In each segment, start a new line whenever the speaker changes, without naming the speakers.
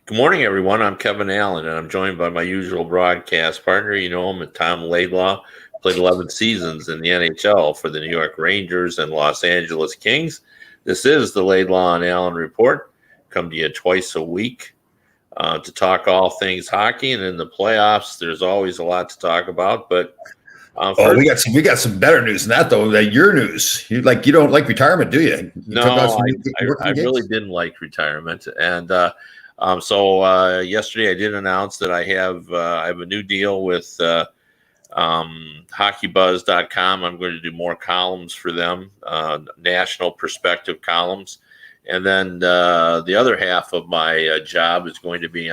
Good morning, everyone. I'm Kevin Allen, and I'm joined by my usual broadcast partner. You know him, Tom Laidlaw. Played 11 seasons in the NHL for the New York Rangers and Los Angeles Kings. This is the Laidlaw and Allen Report. Come to you twice a week to talk all things hockey. And in the playoffs, there's always a lot to talk about. But
first, we got some better news than that, though. That your news. You don't like retirement, do you?
I really didn't like retirement, and yesterday I did announce that I have a new deal with HockeyBuzz.com. I'm going to do more columns for them, national perspective columns, and then the other half of my job is going to be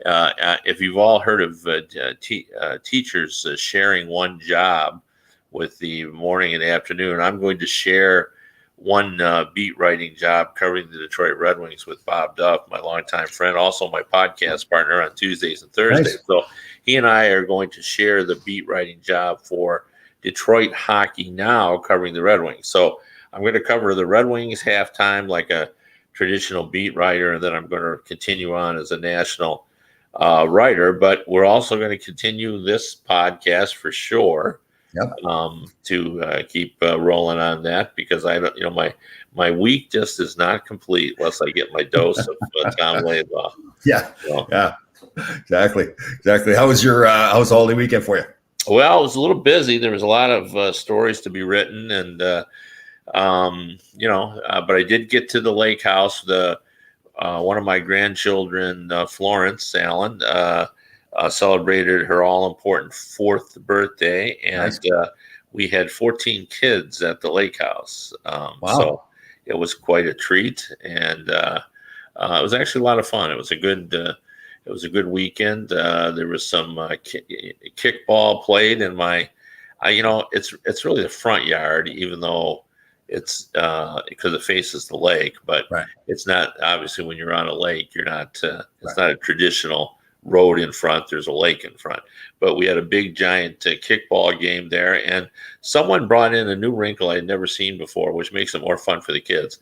if you've all heard of teachers sharing one job with the morning and afternoon, I'm going to share one beat writing job covering the Detroit Red Wings with Bob Duff, my longtime friend, also my podcast partner on Tuesdays and Thursdays. Nice. So he and I are going to share the beat writing job for Detroit Hockey Now, covering the Red Wings. So I'm going to cover the Red Wings halftime like a traditional beat writer, and then I'm going to continue on as a national writer. But we're also going to continue this podcast for sure.
Yep.
To keep rolling on that, because I don't, my week just is not complete unless I get my dose of Tom Laidlaw.
Yeah, so. Yeah, exactly. How was your holiday weekend for you?
Well, it was a little busy. There was a lot of stories to be written, and but I did get to the lake house. One of my grandchildren, Florence Allen, celebrated her all-important 4th birthday, and nice. We had 14 kids at the lake house.
Wow.
So it was quite a treat, and it was actually a lot of fun. It was a good weekend. There was some kickball played in my, it's really the front yard, even though it's because it faces the lake, but
right.
It's not, obviously when you're on a lake, you're not, it's not a traditional road in front, there's a lake in front, but we had a big giant kickball game there, and someone brought in a new wrinkle I had never seen before, which makes it more fun for the kids.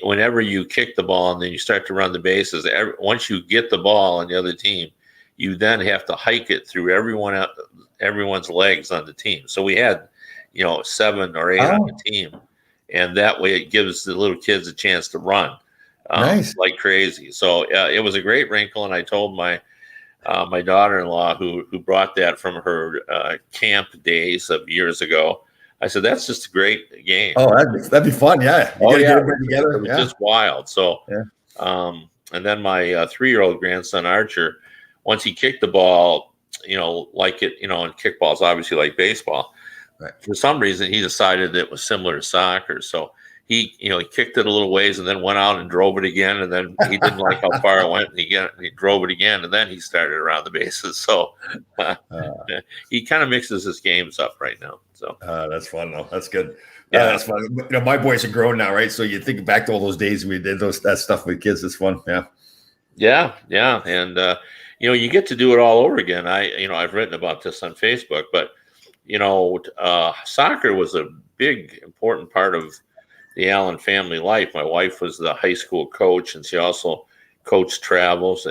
Whenever you kick the ball and then you start to run the bases, once you get the ball on the other team, you then have to hike it through everyone's legs on the team. So we had 7 or 8 on the team, and that way it gives the little kids a chance to run
nice.
Like crazy. So it was a great wrinkle, and I told my daughter-in-law who brought that from her camp days of years ago, I said, that's just a great game.
Oh, that'd be fun. Yeah.
Get everybody together. It was just wild. So, and then my 3-year-old grandson, Archer, once he kicked the ball, like it, and kickball is obviously like baseball.
Right.
For some reason, he decided it was similar to soccer. So he kicked it a little ways and then went out and drove it again. And then he didn't like how far it went. And he drove it again. And then he started around the bases. So he kind of mixes his games up right now. So
that's fun, though. That's good.
Yeah,
that's fun. My boys are grown now, right? So you think back to all those days we did that stuff with kids. It's fun. Yeah.
And, you get to do it all over again. I've written about this on Facebook, but, soccer was a big, important part of the Allen family life. My wife was the high school coach, and she also coached travels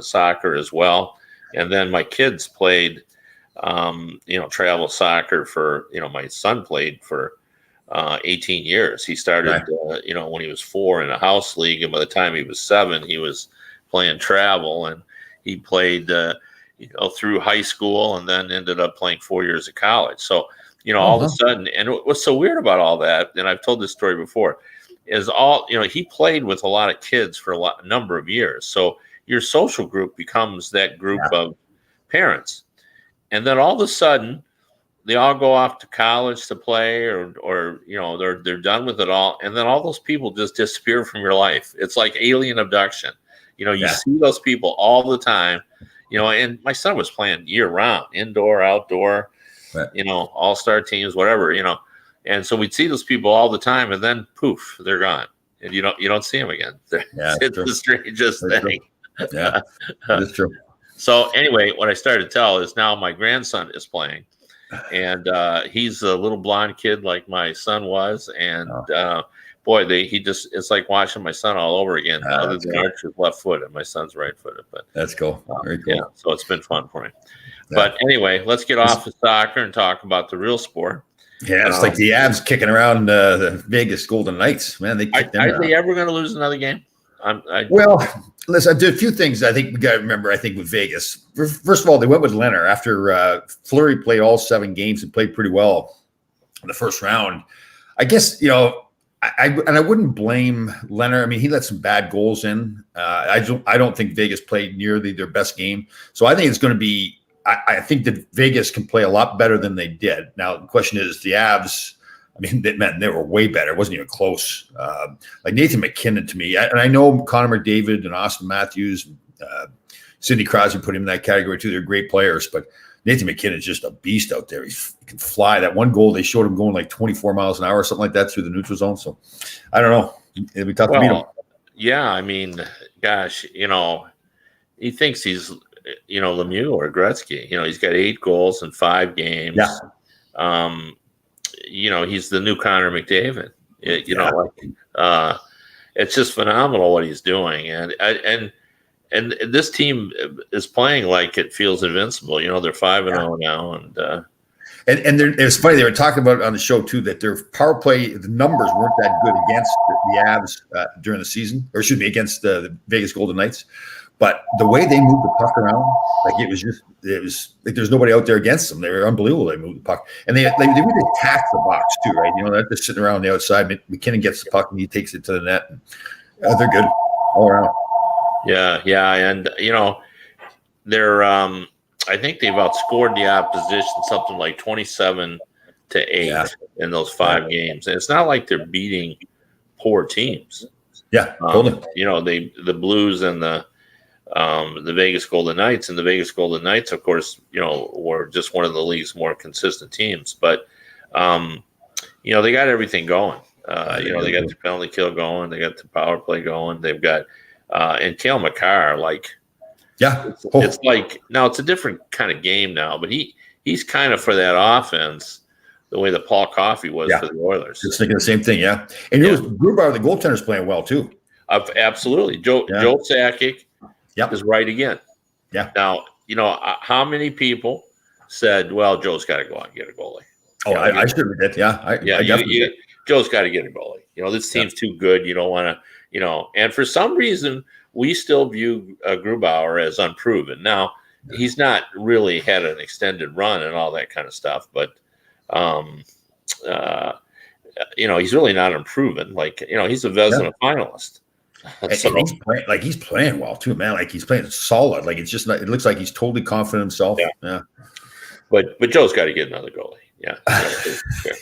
soccer as well. And then my kids played, travel soccer for, my son played for 18 years. He started, when he was 4 in a house league, and by the time he was 7, he was playing travel, and he played, through high school, and then ended up playing 4 years of college. So, all of a sudden, and what's so weird about all that, and I've told this story before, is he played with a lot of kids for a number of years. So your social group becomes that group of parents. And then all of a sudden, they all go off to college to play, or they're done with it all. And then all those people just disappear from your life. It's like alien abduction. You see those people all the time, and my son was playing year round, indoor, outdoor, all-star teams, whatever, and so we'd see those people all the time, and then poof, they're gone, and you don't see them again. It's the strangest thing.
Yeah, that's true.
So anyway, what I started to tell is now my grandson is playing, and he's a little blonde kid like my son was, and boy, it's like watching my son all over again. Other than
cool.
Archer's left foot and my son's right footed, but
that's cool. Very cool.
Yeah, so it's been fun for me. But anyway, let's get off of soccer and talk about the real sport.
Yeah, it's like the Avs kicking around the Vegas Golden Knights. Man, are
they ever going to lose another game?
Well, listen, I did a few things I think we got to remember, I think, with Vegas. First of all, they went with Leonard after Fleury played all 7 games and played pretty well in the first round. I guess, I wouldn't blame Leonard. I mean, he let some bad goals in. I don't think Vegas played nearly their best game. So I think it's going to be I think that Vegas can play a lot better than they did. Now, the question is the Avs, I mean, they were way better. It wasn't even close. Like Nathan McKinnon to me, and I know Connor McDavid and Austin Matthews, Sidney Crosby put him in that category too. They're great players, but Nathan McKinnon is just a beast out there. He can fly. That one goal, they showed him going like 24 miles an hour or something like that through the neutral zone. So I don't know. It'll be tough to beat him.
Yeah, I mean, gosh, he thinks he's Lemieux or Gretzky. He's got 8 goals in 5 games.
Yeah.
He's the new Connor McDavid. It's just phenomenal what he's doing, and this team is playing like it feels invincible. They're 5-0 now, and
it's funny, they were talking about on the show too that their power play, the numbers weren't that good against the Avs during the season, or excuse me, against the Vegas Golden Knights. But the way they moved the puck around, like it was like there's nobody out there against them. They were unbelievable. They moved the puck, and they really attacked the box too, right? They're just sitting around the outside. McKinnon gets the puck and he takes it to the net. And, they're good all around.
Yeah, and they're I think they've outscored the opposition something like 27-8 in those 5 games, and it's not like they're beating poor teams.
Yeah, totally.
The Blues and the Vegas Golden Knights, and the Vegas Golden Knights, of course, were just one of the league's more consistent teams. But they got everything going. They got the penalty kill going. They got the power play going. They've got and Cale Makar, it's like now it's a different kind of game now, but he's kind of for that offense the way that Paul Coffey was for the Oilers.
Just thinking the same thing, yeah. And Grubauer, the goaltender's playing well too.
Absolutely, Joe Sakic is right again.
Yeah.
Now how many people said, "Well, Joe's got to go out and get a goalie."
I certainly did. Yeah, I definitely did.
Joe's got to get a goalie. This team's too good. You don't want to, And for some reason, we still view Grubauer as unproven. Now, he's not really had an extended run and all that kind of stuff, but he's really not unproven. He's a Vezina finalist.
So, he's playing well too, man. Like he's playing solid. Like it's just not, it looks like he's totally confident himself. Yeah. But
Joe's got to get another goalie. Yeah.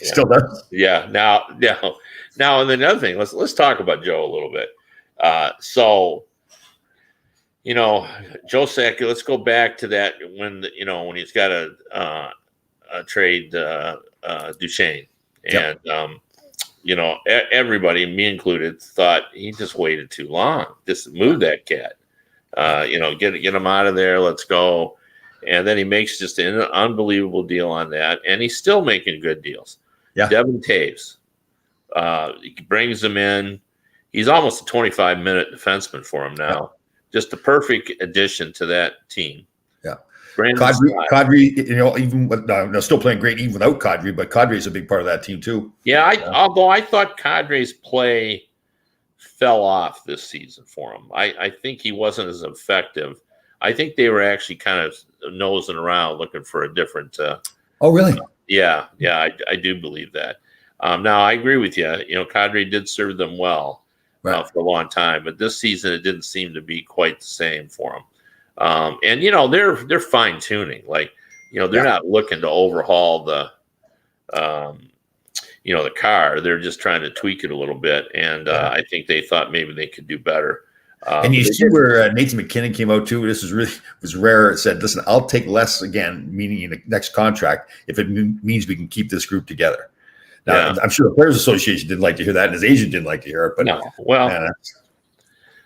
Still does.
Yeah. Now, and then the other thing, let's talk about Joe a little bit. Joe Sakic, let's go back to that when he's got a trade Duchesne, and everybody, me included, thought he just waited too long. Just move that cat. Get him out of there. Let's go. And then he makes just an unbelievable deal on that, and he's still making good deals.
Yeah,
Devin Taves, he brings him in. He's almost a 25-minute defenseman for him now. Yeah. Just the perfect addition to that team.
Yeah, Kadri, even with, still playing great even without Kadri, but Kadri is a big part of that team too.
Yeah, although I thought Kadri's play fell off this season for him. I think he wasn't as effective. I think they were actually kind of nosing around looking for a different.
Oh, really?
Yeah, I do believe that. Now I agree with you. Kadri did serve them well for a long time, but this season it didn't seem to be quite the same for them. And they're fine tuning. They're not looking to overhaul the car. They're just trying to tweak it a little bit, and I think they thought maybe they could do better.
And you see where Nathan McKinnon came out too. This was rare. It said, "Listen, I'll take less again, meaning in the next contract, if it means we can keep this group together." Now, I'm sure the Players Association didn't like to hear that, and his agent didn't like to hear it. But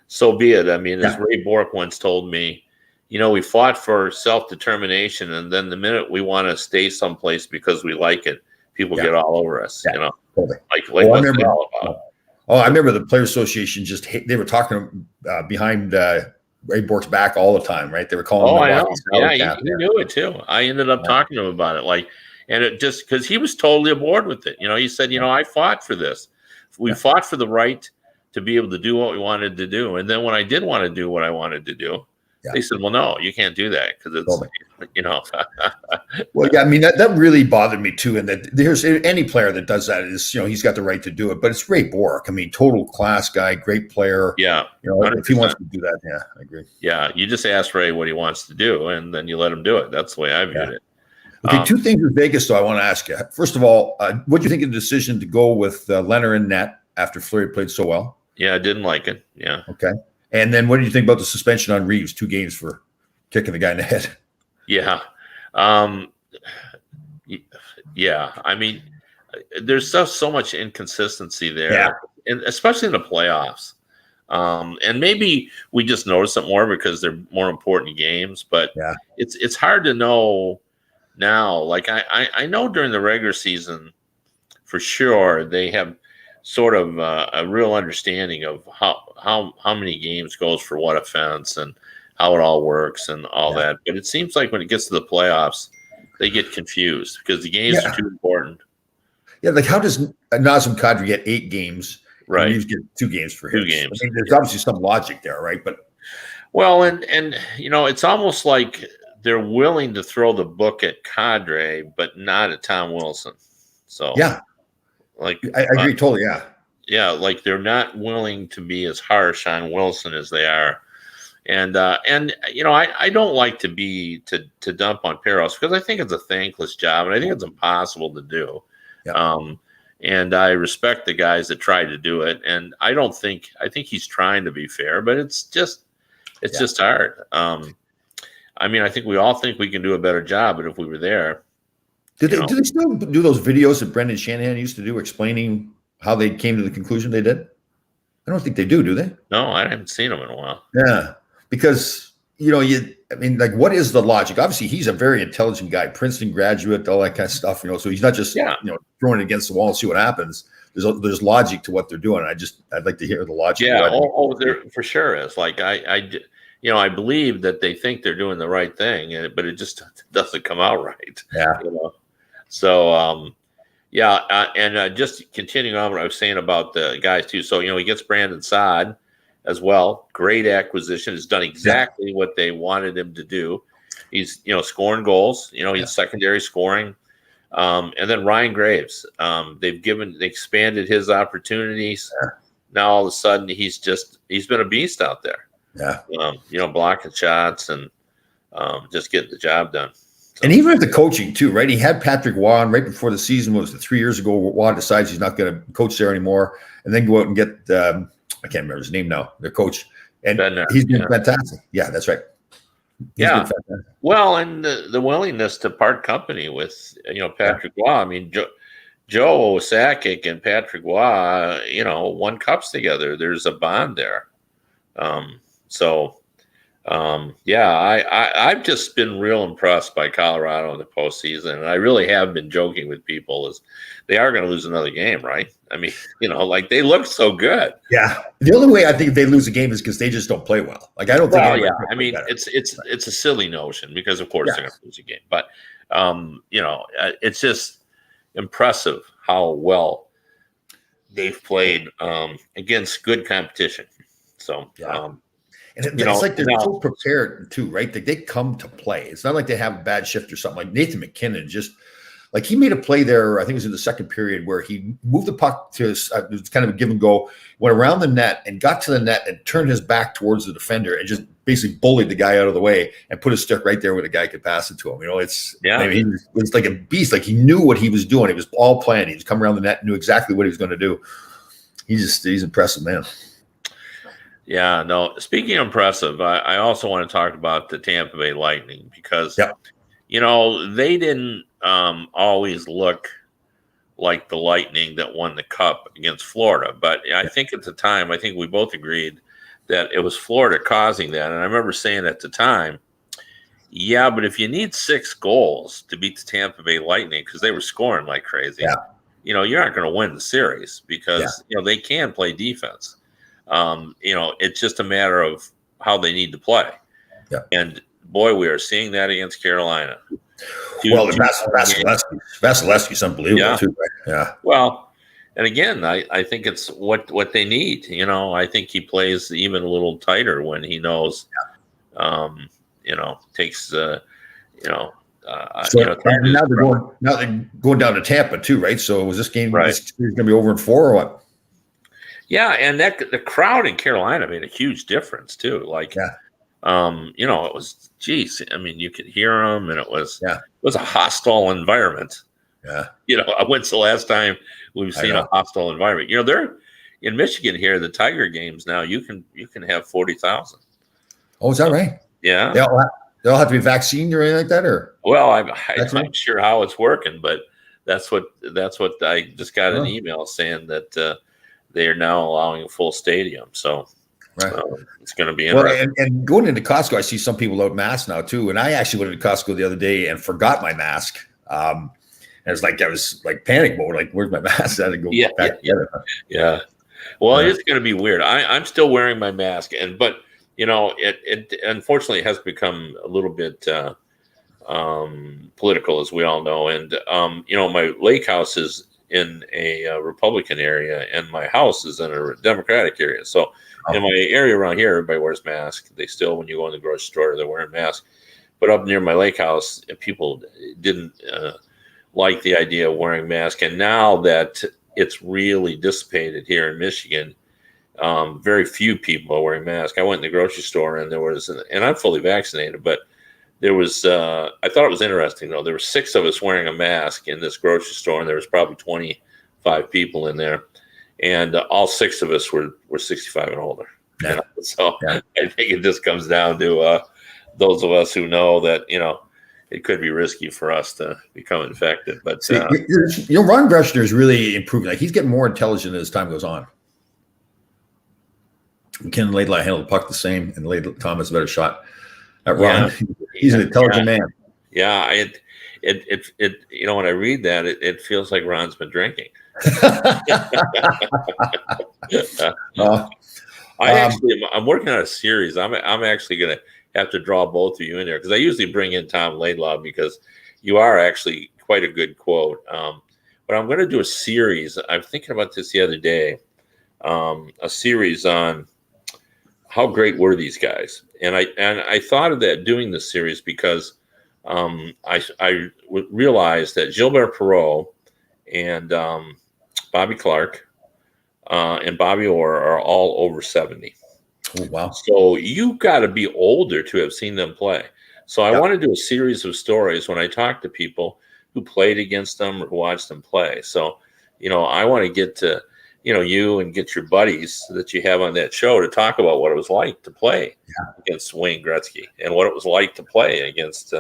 so be it. I mean, as Ray Bork once told me, we fought for self-determination, and then the minute we want to stay someplace because we like it, people get all over us.
Totally.
What's it all about?
Oh, I remember the Players Association they were talking behind Ray Bork's back all the time, right? They were calling
Oh,
him
I know.
Milwaukee
Yeah,
Salad Cap.
he knew it too. I ended up
Yeah.
talking to him about it, and it just because he was totally aboard with it. He said, I fought for this. We fought for the right to be able to do what we wanted to do, and then when I did want to do what I wanted to do, they said, "Well, no, you can't do that because it's."
Totally.
Well,
yeah, I mean that really bothered me too. And that there's any player that does that is, he's got the right to do it. But it's Ray Bork. I mean, total class guy, great player.
Yeah,
if he wants to do that, yeah, I agree.
Yeah, you just ask Ray what he wants to do, and then you let him do it. That's the way I viewed it.
Okay, two things with Vegas, though, I want to ask you. First of all, what do you think of the decision to go with Leonard in net after Fleury played so well?
Yeah, I didn't like it. Yeah.
Okay. And then what do you think about the suspension on Reeves, 2 games for kicking the guy in the head?
Yeah. Yeah. I mean, there's so much inconsistency there, and especially in the playoffs. And maybe we just notice it more because they're more important games, but it's hard to know now. Like I know during the regular season, for sure, they have sort of a real understanding of how many games goes for what offense and how it all works and all that. But it seems like when it gets to the playoffs, they get confused because the games are too important.
Yeah, like how does Nazem Kadri get 8 games?
Right.
And you get 2 games for him.
2 games.
I mean, there's obviously some logic there, right? But
and it's almost like they're willing to throw the book at Kadri, but not at Tom Wilson. So like
I agree totally. Yeah.
Yeah, like they're not willing to be as harsh on Wilson as they are. And I don't like to dump on Parros because I think it's a thankless job and I think it's impossible to do.
Yeah.
And I respect the guys that try to do it. And I think he's trying to be fair, but it's just hard. I mean, I think we all think we can do a better job, but if we were there.
Do they still do those videos that Brendan Shanahan used to do explaining how they came to the conclusion they did? I don't think they do they?
No, I haven't seen them in a while.
Yeah, because, what is the logic? Obviously, he's a very intelligent guy, Princeton graduate, all that kind of stuff, so he's not just, throwing it against the wall and see what happens. There's logic to what they're doing. I'd like to hear the logic.
Yeah, there for sure is. Like, I believe that they think they're doing the right thing, but it just doesn't come out right.
Yeah.
So, just continuing on what I was saying about the guys too. So, he gets Brandon Saad as well. Great acquisition. Has done exactly what they wanted him to do. He's, scoring goals. He's secondary scoring. And then Ryan Graves. They expanded his opportunities. Yeah. Now all of a sudden he's been a beast out there. Yeah. Blocking shots and just getting the job done.
And even at the coaching too, right? He had Patrick Waugh right before the season. Was it 3 years ago? Waugh decides he's not going to coach there anymore, and then go out and get I can't remember his name now. Their coach, and he's been fantastic. Yeah, that's right. Well,
and the willingness to part company with Patrick Waugh. I mean, Joe Sakic and Patrick Waugh, won cups together. There's a bond there. I've just been real impressed by Colorado in the postseason, and I really have been joking with people is they are going to lose another game, right? I mean, they look so good.
Yeah, the only way I think they lose a game is because they just don't play well. Like I don't think.
I mean, it's a silly notion because of course they're going to lose a game, but it's just impressive how well they've played against good competition. So.
And it's like they're so prepared too, right? They come to play. It's not like they have a bad shift or something. Like Nathan McKinnon, just like he made a play there, I think it was in the second period, where he moved the puck to it was kind of a give and go, went around the net and got to the net and turned his back towards the defender and just basically bullied the guy out of the way and put his stick right there where the guy could pass it to him. He was like a beast. Like he knew what he was doing. It was all planned. He was coming around the net, knew exactly what he was going to do. He's impressive, man.
Yeah, no, speaking of impressive, I also want to talk about the Tampa Bay Lightning because, they didn't always look like the Lightning that won the Cup against Florida. But I think at the time, we both agreed that it was Florida causing that. And I remember saying at the time, but if you need 6 goals to beat the Tampa Bay Lightning, because they were scoring like crazy, you're not going to win the series because they can play defense. It's just a matter of how they need to play.
Yeah.
And boy, we are seeing that against Carolina.
Vasilevsky's unbelievable too. Right? Yeah.
Well, and again, I think it's what they need. I think he plays even a little tighter when he knows, takes,
So now they're going down to Tampa too, right? So was this game going to be over in 4 or what?
Yeah, and the crowd in Carolina made a huge difference too. Like, it was, geez, I mean, you could hear them, and it was a hostile environment.
Yeah.
When's the last time we've seen a hostile environment? They're in Michigan here. The Tiger games now, you can have 40,000.
Oh, is that right?
Yeah.
They all have to be vaccinated or anything like that, or?
Well, I'm not sure how it's working, but that's what I just got an email saying that they are now allowing a full stadium. So it's going to be interesting.
Well, and going into Costco, I see some people without masks now too. And I actually went into Costco the other day and forgot my mask. And it's like I was like panic mode, like where's my mask? I had to go back together.
Yeah. Well, it's going to be weird. I'm still wearing my mask, but it unfortunately has become a little bit political, as we all know. And my lake house is in a Republican area, and my house is in a Democratic area. So in my area around here, everybody wears masks. They still, when you go in the grocery store, they're wearing masks. But up near my lake house, people didn't like the idea of wearing masks. And now that it's really dissipated here in Michigan, very few people are wearing masks. I went in the grocery store, and and I'm fully vaccinated, but there was, I thought it was interesting though. There were 6 of us wearing a mask in this grocery store, and there was probably 25 people in there. And all 6 of us were 65 and older. Yeah. So I think it just comes down to those of us who know that, it could be risky for us to become infected. But
Ron Breshner is really improving. Like, he's getting more intelligent as time goes on. Ken Laidlaw handled the puck the same, and Thomas a better shot at Ron. He's an intelligent man.
Yeah, it when I read that, it feels like Ron's been drinking. I'm working on a series. I'm actually going to have to draw both of you in there, because I usually bring in Tom Laidlaw because you are actually quite a good quote. But I'm going to do a series. I'm thinking about this the other day. A series on how great were these guys, and I thought of that, doing this series, because I realized that Gilbert Perreault and Bobby Clarke and Bobby Orr are all over 70.
Oh, wow.
So you got to be older to have seen them play. So I want to do a series of stories when I talk to people who played against them or who watched them play. So, I want to get to, you and get your buddies that you have on that show to talk about what it was like to play against Wayne Gretzky, and what it was like to play against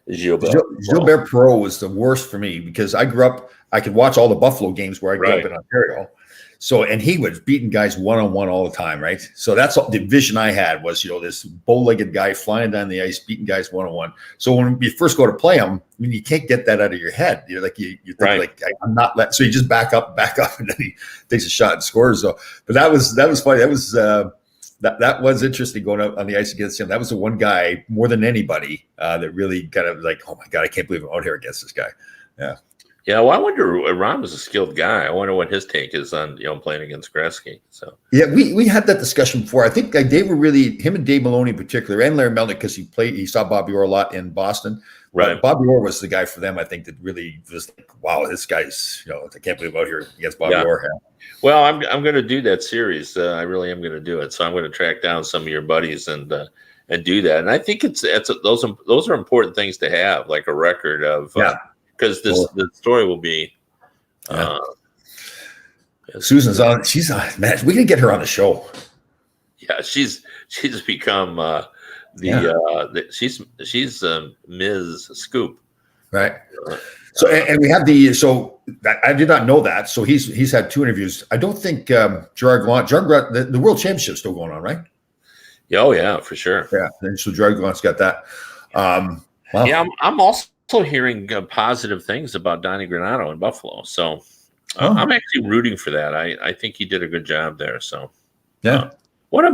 Gilbert
Perreault was the worst for me, because I grew up, I could watch all the Buffalo games where I grew up in Ontario. So, and he was beating guys one-on-one all the time, right? So that's all, the vision I had was, this bow-legged guy flying down the ice, beating guys one-on-one. So when you first go to play him, you can't get that out of your head. You're like, you think like, I'm not so you just back up, and then he takes a shot and scores. So, but that was funny. That was that was interesting, going out on the ice against him. That was the one guy more than anybody that really kind of like, oh my God, I can't believe I'm out here against this guy. Yeah.
Yeah, well, I wonder, Ron was a skilled guy. I wonder what his take is on, playing against Gretzky. So
yeah, we had that discussion before. I think they were really, him and Dave Maloney in particular, and Larry Melnick, because he saw Bobby Orr a lot in Boston.
Right.
Bobby Orr was the guy for them, I think, that really was like, wow, this guy's, I can't believe I'm out here against Bobby Orr.
Well, I'm going to do that series. I really am going to do it. So I'm going to track down some of your buddies and do that. And I think those are important things to have, like a record of. Because the story will be.
Susan's on. She's on. Man, we can get her on the show.
Yeah, she's become she's Ms. Scoop.
Right. So and we have I did not know that. So he's had 2 interviews. I don't think Gerard Gallant, the World Championship's still going on, right?
Oh yeah, for sure.
Yeah. And so Gerard Gallant's got that. Wow.
Yeah, I'm also hearing positive things about Donnie Granato in Buffalo. So I'm actually rooting for that. I think he did a good job there. So,
Yeah.
what a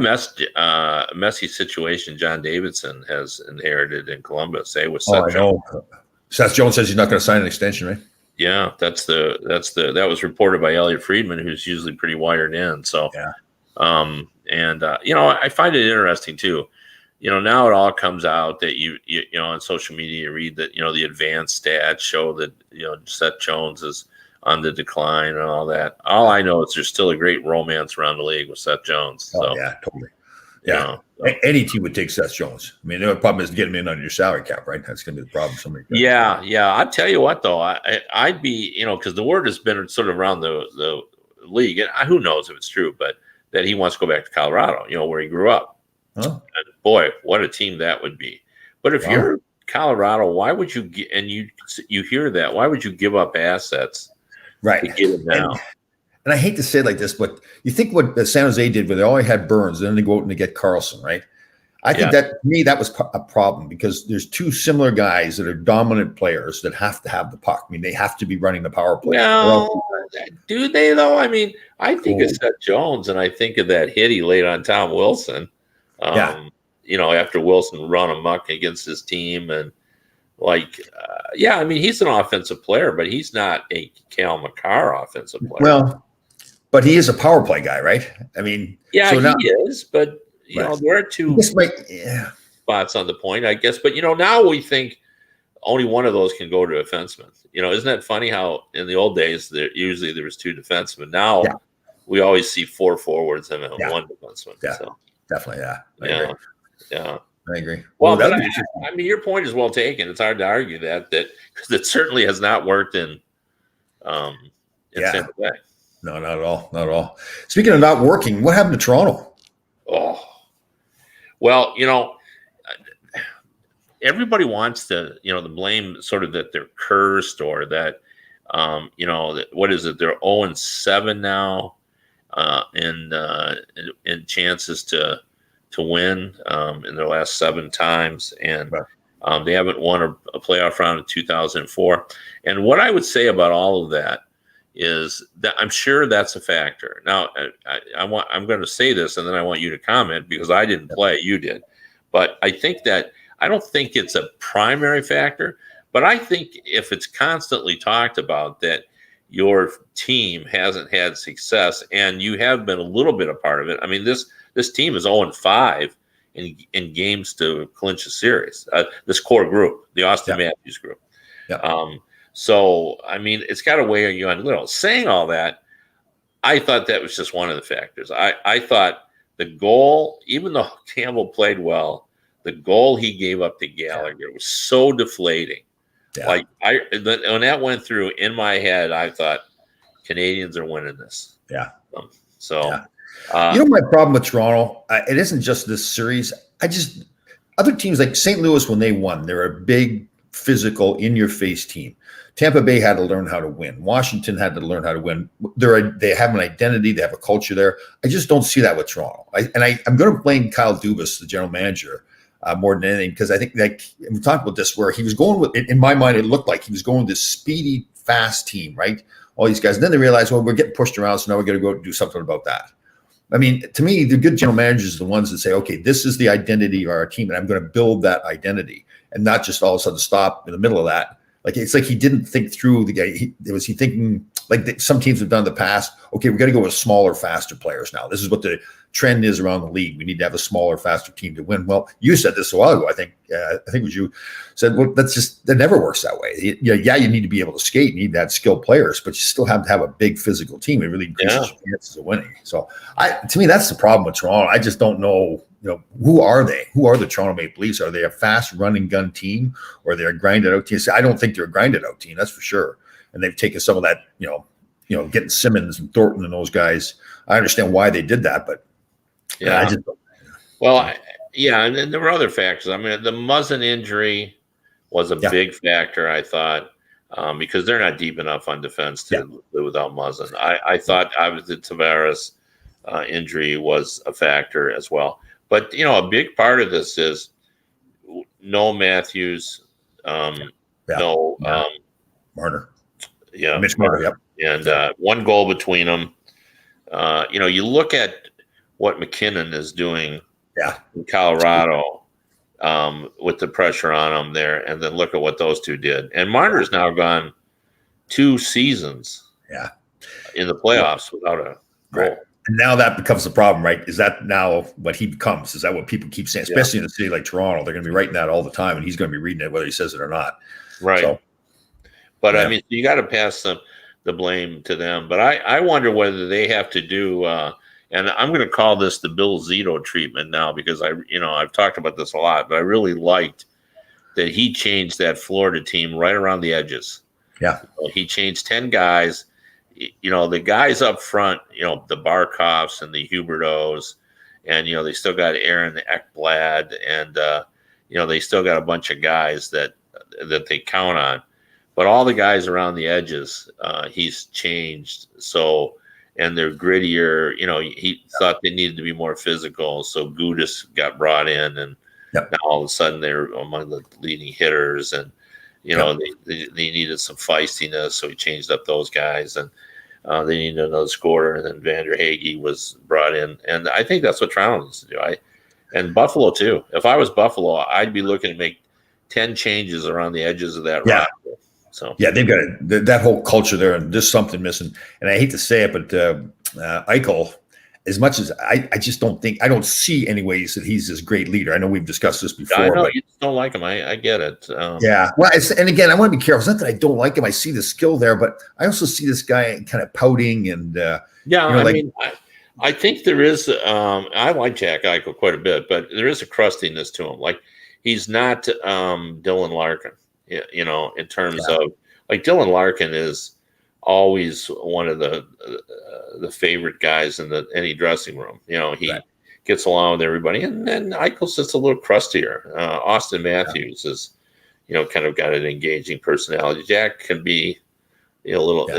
messy situation John Davidson has inherited in Columbus. With
Oh,
Seth
I
Jones.
know. Seth Jones says he's not going to sign an extension, right?
Yeah, that was reported by Elliot Friedman, who's usually pretty wired in. So,
Yeah.
I find it interesting too. Now it all comes out that you on social media you read that the advanced stats show that Seth Jones is on the decline and all that. All I know is there's still a great romance around the league with Seth Jones. So,
Oh, yeah, totally. Yeah. Any team would take Seth Jones. I mean, the problem is getting him in under your salary cap, right? That's going to be the problem.
Yeah. I'll tell you what, though, I'd be, because the word has been sort of around the league, and who knows if it's true, but that he wants to go back to Colorado, where he grew up.
Huh?
And boy, what a team that would be. But if you're Colorado, why would you get, and you hear that, why would you give up assets
right
to get him now?
And I hate to say it like this, but you think what San Jose did where they only had Burns, and then they go out and they get Carlson, right? I think that, to me, that was a problem because there's two similar guys that are dominant players that have to have the puck. I mean, they have to be running the power play.
No, do they, though? I mean, I think of Seth Jones, and I think of that hit he laid on Tom Wilson. After Wilson run amok against his team. And, I mean, he's an offensive player, but he's not a Cale Makar offensive player.
Well, but he is a power play guy, right? I mean,
he is, but there are two spots on the point, I guess. But now we think only one of those can go to defenseman. Isn't that funny how in the old days there was two defensemen? Now we always see four forwards and one defenseman.
Yeah,
so.
Definitely,
Yeah.
I agree.
Well, but I mean, your point is well taken. It's hard to argue that because it certainly has not worked in San Jose.
No, not at all. Speaking of not working, what happened to Toronto?
Oh, well, everybody wants to, the blame sort of that they're cursed or that, what is it? They're 0-7 now, in chances to win in their last 7 times, and they haven't won a playoff round in 2004. And what I would say about all of that is that I'm sure that's a factor. Now, I'm going to say this, and then I want you to comment because I didn't play, you did. But I don't think it's a primary factor, but I think if it's constantly talked about that your team hasn't had success and you have been a little bit a part of it. I mean, this team is 0-5 in games to clinch a series. This core group, the Austin Matthews group.
Yeah.
So, I mean, it's got to weigh on you on little. Saying all that, I thought that was just one of the factors. I thought the goal, even though Campbell played well, the goal he gave up to Gallagher was so deflating. Yeah. When that went through in my head, I thought Canadians are winning this.
Yeah.
My
problem with Toronto, it isn't just this series. Other teams like St. Louis, when they won, they're a big, physical, in-your-face team. Tampa Bay had to learn how to win. Washington had to learn how to win. They have an identity. They have a culture there. I just don't see that with Toronto. I'm going to blame Kyle Dubas, the general manager, more than anything, because I think we talked about this where he was going with, in my mind, it looked like he was going with this speedy, fast team, right? All these guys. And then they realized, well, we're getting pushed around, so now we're going to go do something about that. I mean, to me, the good general managers are the ones that say, okay, this is the identity of our team, and I'm going to build that identity and not just all of a sudden stop in the middle of that. It's like he didn't think through the guy. Was he thinking like some teams have done in the past? Okay, we got to go with smaller, faster players now. This is what the trend is around the league. We need to have a smaller, faster team to win. Well, you said this a while ago. I think it was you said, well, that never works that way. You need to be able to skate. You need to have skilled players, but you still have to have a big physical team. It really increases your chances of winning. So, to me, that's the problem with Toronto. I just don't know. Who are they? Who are the Toronto Maple Leafs? Are they a fast running gun team, or are they a grinded out team? I don't think they're a grinded out team. That's for sure. And they've taken some of that, getting Simmons and Thornton and those guys. I understand why they did that, but I just don't.
Well, and then there were other factors. I mean, the Muzzin injury was a big factor, I thought, because they're not deep enough on defense to live without Muzzin. I thought obviously the Tavares injury was a factor as well. But, a big part of this is no Matthews, no
Marner.
Yeah,
Mitch Marner. Yep.
and one goal between them. You look at what McKinnon is doing
Yeah.
in Colorado with the pressure on him there, and then look at what those two did. And Marner's now gone 2 seasons in the playoffs without a goal.
Right. And now that becomes the problem, right? Is that now what he becomes? Is that what people keep saying? Especially in a city like Toronto, they're going to be writing that all the time, and he's going to be reading it whether he says it or not.
Right.
So,
but I mean, you got to pass the blame to them. But I wonder whether they have to do. And I'm going to call this the Bill Zito treatment now, because I've talked about this a lot, but I really liked that he changed that Florida team right around the edges.
Yeah.
He changed 10 guys. The guys up front, the Barkoffs and the Hubertos, and, they still got Aaron Ekblad, and, they still got a bunch of guys that they count on. But all the guys around the edges, he's changed. So, and they're grittier. He thought they needed to be more physical. So Gudas got brought in, and now all of a sudden they're among the leading hitters. And, they needed some feistiness. So he changed up those guys, and they needed another scorer. And then Vander Hage was brought in. And I think that's what Toronto needs to do. And Buffalo too. If I was Buffalo, I'd be looking to make 10 changes around the edges of that roster. So
they've got that whole culture there, and there's something missing. And I hate to say it, but Eichel, as much as I just don't see any ways that he's this great leader. I know we've discussed this before.
I know you just don't like him. I get it.
Well, and again, I want to be careful. It's not that I don't like him. I see the skill there, but I also see this guy kind of pouting and
I think there is. I like Jack Eichel quite a bit, but there is a crustiness to him. Like, he's not Dylan Larkin. In terms of, like, Dylan Larkin is always one of the favorite guys in any dressing room. He gets along with everybody, and then Eichel's just a little crustier. Austin Matthews is, kind of got an engaging personality. Jack can be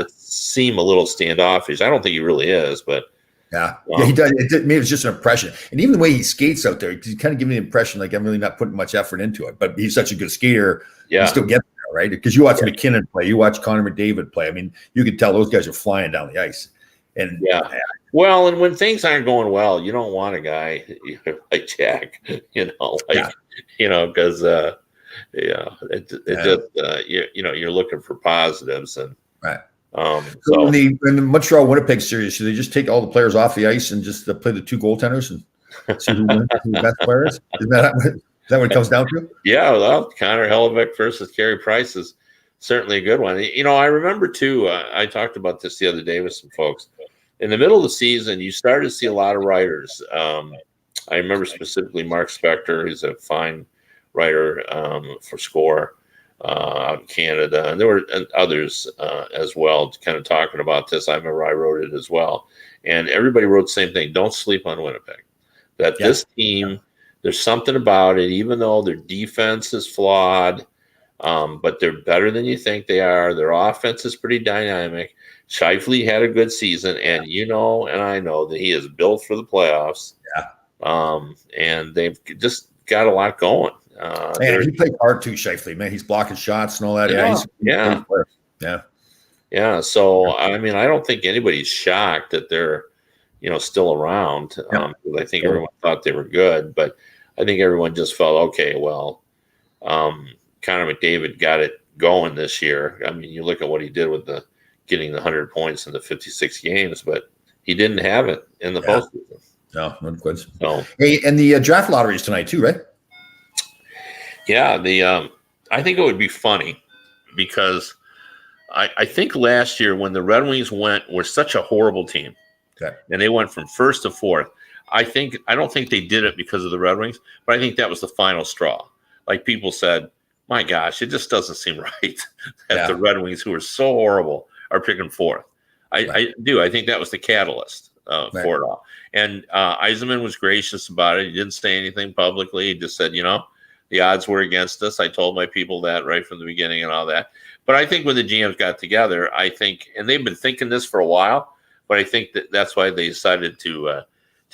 seem a little standoffish. I don't think he really is, but
he does. Maybe it's just an impression, and even the way he skates out there, he's kind of giving the impression like I'm really not putting much effort into it. But he's such a good skater. He still gets there, right? Because you watch McKinnon play, you watch Connor McDavid play. I mean, you can tell those guys are flying down the ice. And
well, and when things aren't going well, you don't want a guy like Jack, because you're looking for positives, and
so in the Montreal Winnipeg series, should they just take all the players off the ice and just play the 2 goaltenders and see who wins, who the best players? Is that what it comes down to?
Yeah, well, Connor Hellebuyck versus Carey Price is certainly a good one. I remember too. I talked about this the other day with some folks. In the middle of the season, you started to see a lot of writers. I remember specifically Mark Spector, who's a fine writer for Score out in Canada, and there were others as well, kind of talking about this. I remember I wrote it as well, and everybody wrote the same thing: don't sleep on Winnipeg. That this team, there's something about it, even though their defense is flawed, but they're better than you think they are. Their offense is pretty dynamic. Shifley had a good season, and and I know that he is built for the playoffs. And they've just got a lot going.
He played hard too, Shifley. Man, he's blocking shots and all that.
So I mean, I don't think anybody's shocked that they're still around. I think everyone thought they were good, but I think everyone just felt, okay, well, Connor McDavid got it going this year. I mean, you look at what he did with getting the 100 points in the 56 games, but he didn't have it in the postseason.
No good.
So,
hey, and the draft lottery is tonight too, right?
Yeah, I think it would be funny because I think last year when the Red Wings were such a horrible team, and they went from first to fourth. I don't think they did it because of the Red Wings, but I think that was the final straw. Like, people said, my gosh, it just doesn't seem right that the Red Wings, who are so horrible, are picking fourth. I do. I think that was the catalyst for it all. And Yzerman was gracious about it. He didn't say anything publicly. He just said, the odds were against us. I told my people that right from the beginning and all that. But I think when the GMs got together, and they've been thinking this for a while, but I think that's why they decided to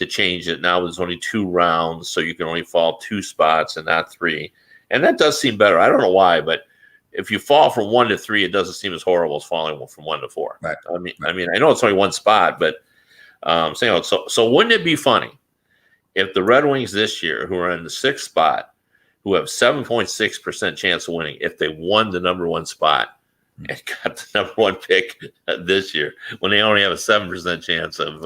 change it. Now there's only 2 rounds, so you can only fall 2 spots and not 3. And that does seem better. I don't know why, but if you fall from 1 to 3, it doesn't seem as horrible as falling from 1 to 4.
Right.
I mean, I know it's only one spot, but so wouldn't it be funny if the Red Wings this year, who are in the 6th spot, who have 7.6% chance of winning, if they won the number 1 spot and got the number 1 pick this year, when they only have a 7% chance of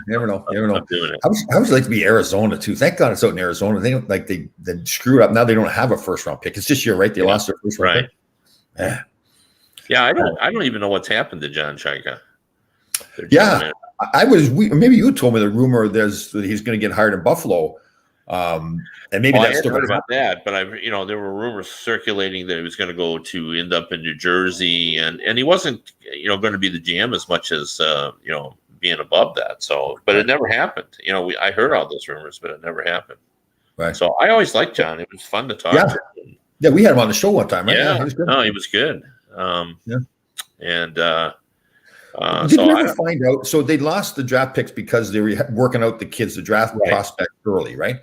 never know.
of doing it.
I would like to be Arizona too. Thank God it's out in Arizona. They don't like they screwed up. Now they don't have a first round pick. It's this year, right? They lost their first round pick.
Yeah, I don't even know what's happened to John Chaika.
Yeah, maybe you told me the rumor that he's going to get hired in Buffalo, and maybe that's still
heard about that. But there were rumors circulating that he was going to go to end up in New Jersey, and he wasn't going to be the GM as much as being above that. So, but it never happened. I heard all those rumors, but it never happened.
Right.
So I always liked John. It was fun to talk to him.
Yeah, we had him on the show one time, right?
Yeah,
he was good.
No, he was good. And
did you ever find out? So they lost the draft picks because they were working out the kids, the draft prospect early, right?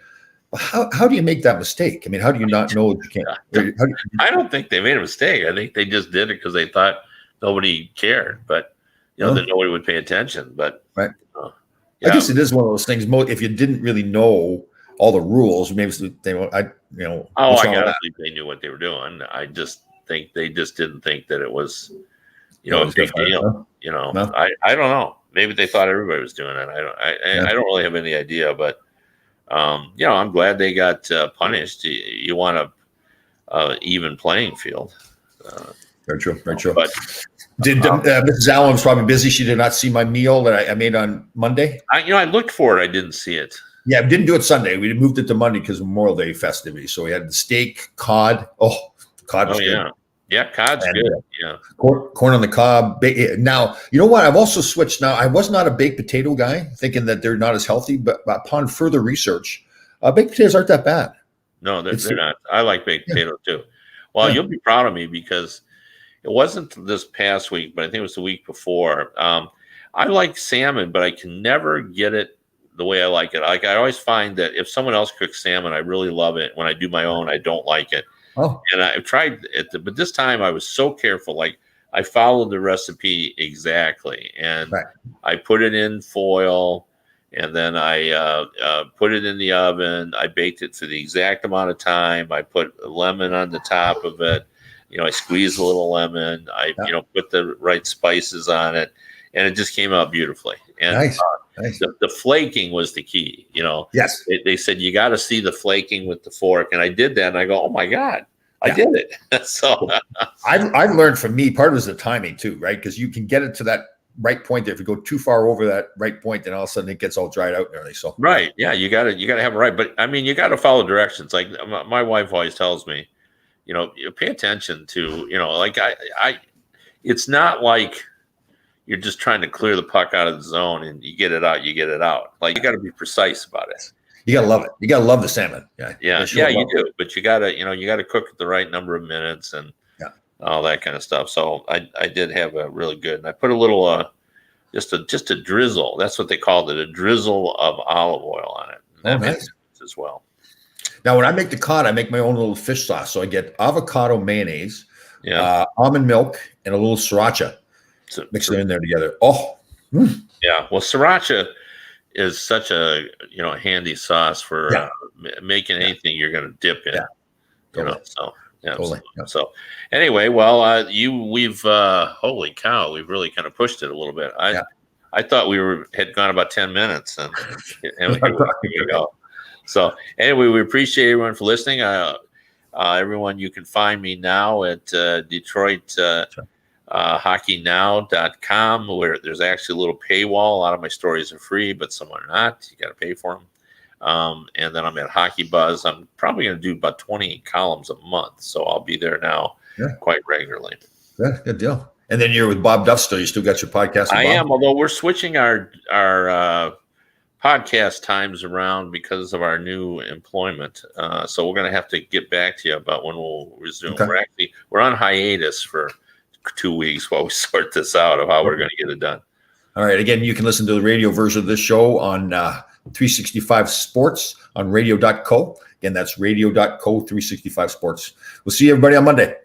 How do you make that mistake? I mean, how do you not know that you can't?
I don't think they made a mistake. I think they just did it because they thought nobody cared, but that nobody would pay attention. But
I guess it is one of those things. If you didn't really know all the rules, maybe they won't. I
gotta believe they knew what they were doing. I just think they just didn't think that it was, a big deal.
No.
I don't know. Maybe they thought everybody was doing it. I don't really have any idea, but I'm glad they got punished. You want a even playing field.
Very true. Very true.
But
Mrs. Allen was probably busy. She did not see my meal that I made on Monday.
I looked for it. I didn't see it.
Yeah, we didn't do it Sunday. We moved it to Monday because of Memorial Day festivities. So we had the steak, cod. Oh, cod was good.
Yeah, cod's good. Yeah,
corn on the cob. Now, you know what? I've also switched. Now, I was not a baked potato guy, thinking that they're not as healthy. But upon further research, baked potatoes aren't that bad.
No, they're not. I like baked potatoes too. Well, you'll be proud of me because it wasn't this past week, but I think it was the week before. I like salmon, but I can never get it the way I like it. Like I always find that if someone else cooks salmon, I really love it. When I do my own, I don't like it.
Oh.
And I've tried it, but this time I was so careful. Like I followed the recipe exactly, and I put it in foil, and then I put it in the oven. I baked it for the exact amount of time. I put a lemon on the top of it. I squeezed a little lemon. I put the right spices on it, and it just came out beautifully. And
nice.
The flaking was the key.
Yes.
They said you got to see the flaking with the fork, and I did that, and I go, oh my God, I did it. So
I've learned from me, part of it is the timing too, right? Because you can get it to that right point there. If you go too far over that right point, then all of a sudden it gets all dried out nearly. So
yeah, you got to have it right. But I mean, you got to follow directions. Like my wife always tells me, pay attention to, like I it's not like you're just trying to clear the puck out of the zone and you get it out. Like you got to be precise about it.
You got to love it. You got to love the salmon.
Yeah, you do. But you got to cook it the right number of minutes and all that kind of stuff. So I did have a really good, and I put a little, just a drizzle. That's what they called it, a drizzle of olive oil on it. And that makes sense as well.
Now, when I make the cod, I make my own little fish sauce. So I get avocado mayonnaise, almond milk, and a little sriracha. Mix them in there together. Oh,
yeah. Well, sriracha is such a handy sauce for making anything you're going to dip in. So
totally.
So anyway, well, we've holy cow, we've really kind of pushed it a little bit. I thought we had gone about 10 minutes, and here we go. So anyway, we appreciate everyone for listening. Everyone, you can find me now at Detroit. hockeynow.com, where there's actually a little paywall. A lot of my stories are free, but some are not. You got to pay for them. And then I'm at Hockey Buzz. I'm probably going to do about 20 columns a month, so I'll be there now quite regularly.
Yeah, good deal. And then you're with Bob Duff still. You still got your podcast?
I am, although we're switching our podcast times around because of our new employment. So we're going to have to get back to you about when we'll resume.
Okay.
We're on hiatus for 2 weeks while we sort this out of how we're going to get it done.
All right. Again, you can listen to the radio version of this show on 365 Sports on radio.co. Again, that's radio.co 365 Sports. We'll see everybody on Monday.